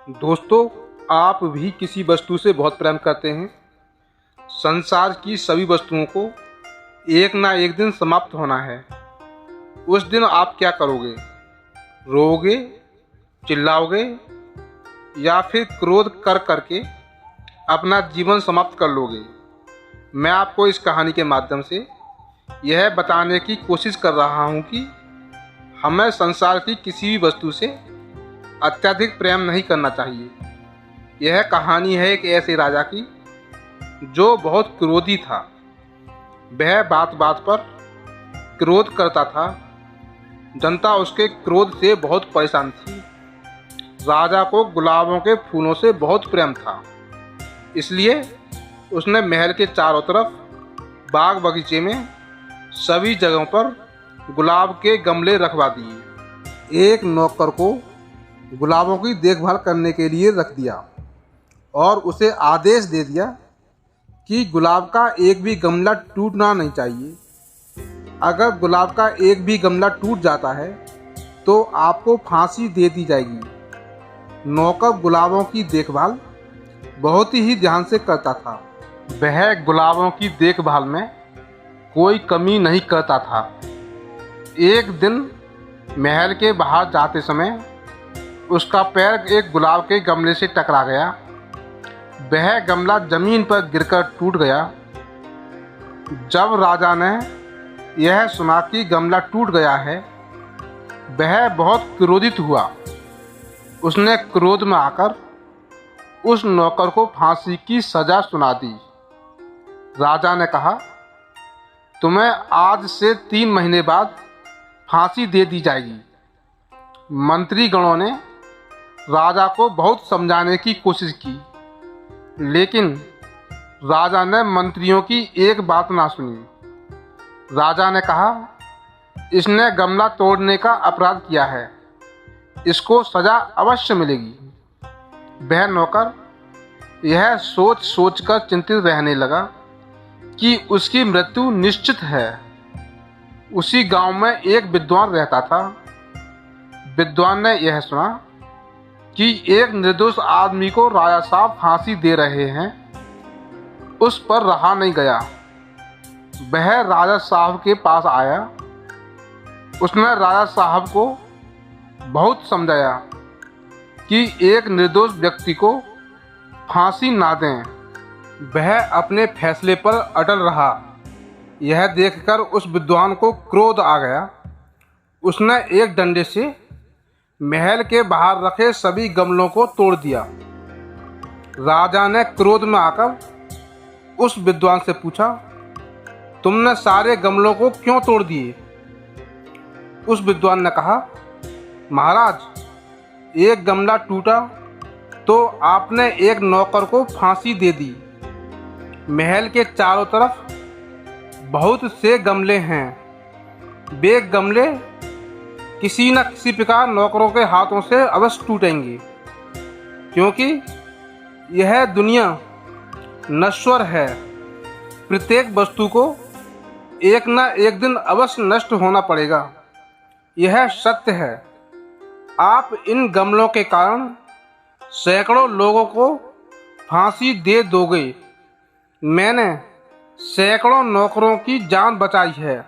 दोस्तों, आप भी किसी वस्तु से बहुत प्रेम करते हैं। संसार की सभी वस्तुओं को एक ना एक दिन समाप्त होना है। उस दिन आप क्या करोगे? रोओगे, चिल्लाओगे या फिर क्रोध कर करके अपना जीवन समाप्त कर लोगे? मैं आपको इस कहानी के माध्यम से यह बताने की कोशिश कर रहा हूँ कि हमें संसार की किसी भी वस्तु से अत्यधिक प्रेम नहीं करना चाहिए। यह कहानी है एक ऐसे राजा की जो बहुत क्रोधी था। वह बात बात पर क्रोध करता था। जनता उसके क्रोध से बहुत परेशान थी। राजा को गुलाबों के फूलों से बहुत प्रेम था, इसलिए उसने महल के चारों तरफ बाग बगीचे में सभी जगहों पर गुलाब के गमले रखवा दिए। एक नौकर को गुलाबों की देखभाल करने के लिए रख दिया और उसे आदेश दे दिया कि गुलाब का एक भी गमला टूटना नहीं चाहिए। अगर गुलाब का एक भी गमला टूट जाता है तो आपको फांसी दे दी जाएगी। नौकर गुलाबों की देखभाल बहुत ही ध्यान से करता था। वह गुलाबों की देखभाल में कोई कमी नहीं करता था। एक दिन महल के बाहर जाते समय उसका पैर एक गुलाब के गमले से टकरा गया। वह गमला जमीन पर गिरकर टूट गया। जब राजा ने यह सुना कि गमला टूट गया है, वह बहुत क्रोधित हुआ। उसने क्रोध में आकर उस नौकर को फांसी की सजा सुना दी। राजा ने कहा, तुम्हें आज से 3 महीने बाद फांसी दे दी जाएगी। मंत्रीगणों ने राजा को बहुत समझाने की कोशिश की, लेकिन राजा ने मंत्रियों की एक बात ना सुनी। राजा ने कहा, इसने गमला तोड़ने का अपराध किया है, इसको सजा अवश्य मिलेगी। वह नौकर यह सोच सोच कर चिंतित रहने लगा कि उसकी मृत्यु निश्चित है। उसी गांव में एक विद्वान रहता था। विद्वान ने यह सुना कि एक निर्दोष आदमी को राजा साहब फांसी दे रहे हैं। उस पर रहा नहीं गया। वह राजा साहब के पास आया। उसने राजा साहब को बहुत समझाया कि एक निर्दोष व्यक्ति को फांसी ना दें। वह अपने फैसले पर अटल रहा। यह देखकर उस विद्वान को क्रोध आ गया। उसने एक डंडे से महल के बाहर रखे सभी गमलों को तोड़ दिया। राजा ने क्रोध में आकर उस विद्वान से पूछा, तुमने सारे गमलों को क्यों तोड़ दिए? उस विद्वान ने कहा, महाराज, एक गमला टूटा तो आपने एक नौकर को फांसी दे दी। महल के चारों तरफ बहुत से गमले हैं। वे गमले किसी न किसी प्रकार नौकरों के हाथों से अवश्य टूटेंगे, क्योंकि यह दुनिया नश्वर है। प्रत्येक वस्तु को एक न एक दिन अवश्य नष्ट होना पड़ेगा। यह सत्य है। आप इन गमलों के कारण सैकड़ों लोगों को फांसी दे दोगे। मैंने सैकड़ों नौकरों की जान बचाई है।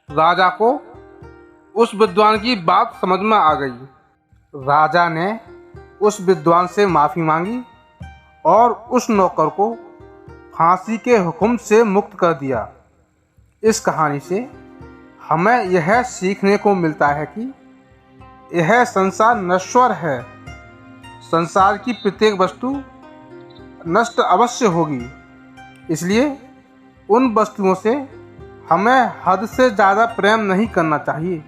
राजा को उस विद्वान की बात समझ में आ गई। राजा ने उस विद्वान से माफ़ी मांगी और उस नौकर को फांसी के हुक्म से मुक्त कर दिया। इस कहानी से हमें यह सीखने को मिलता है कि यह संसार नश्वर है। संसार की प्रत्येक वस्तु नष्ट अवश्य होगी, इसलिए उन वस्तुओं से हमें हद से ज़्यादा प्रेम नहीं करना चाहिए।